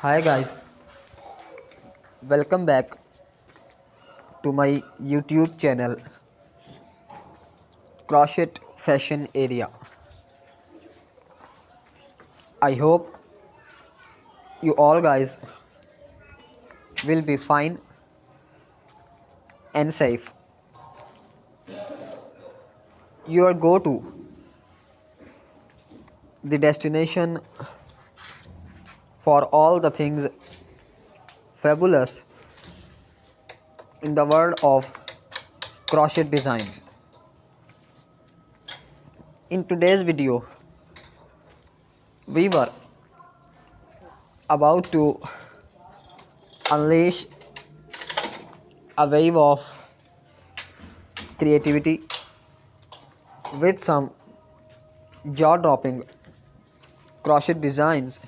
Hi guys, welcome back to my YouTube channel Crochet Fashion Area. I hope you all guys will be fine and safe. Your go to the destination for all the things fabulous in the world of crochet designs. In today's video, we were about to unleash a wave of creativity with some jaw-dropping crochet designs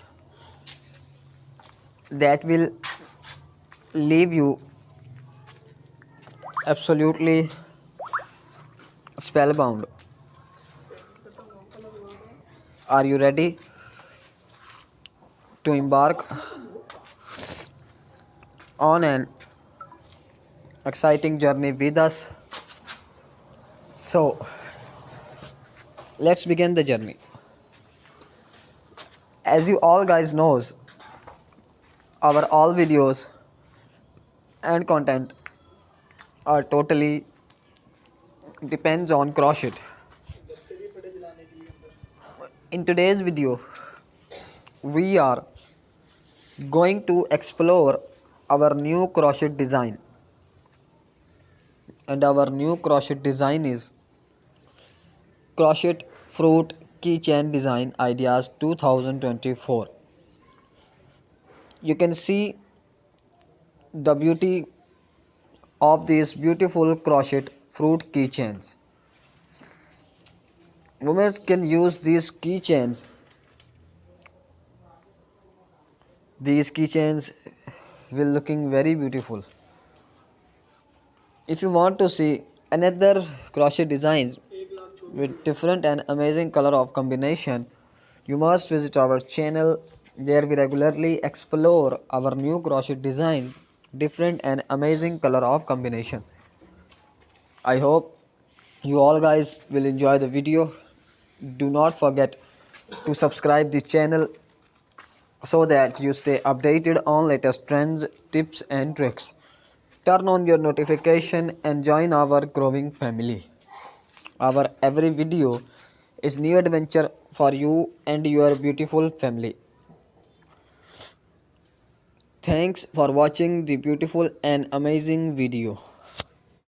that will leave you absolutely spellbound. Are you ready to embark on an exciting journey with us? So, let's begin the journey. As you all guys knows, our all videos and content are totally depends on crochet. In today's video, we are going to explore our new crochet design, and our new crochet design is crochet fruit keychain design ideas 2024. You can see the beauty of these beautiful crochet fruit keychains. Women can use these keychains. These keychains will looking very beautiful. If you want to see another crochet designs with different and amazing color of combination, you must visit our channel. There we regularly explore our new crochet design, different and amazing color of combination. I hope you all guys will enjoy the video. Do not forget to subscribe the channel so that you stay updated on latest trends, tips and tricks. Turn on your notification and join our growing family. Our every video is new adventure for you and your beautiful family. Thanks for watching the beautiful and amazing video.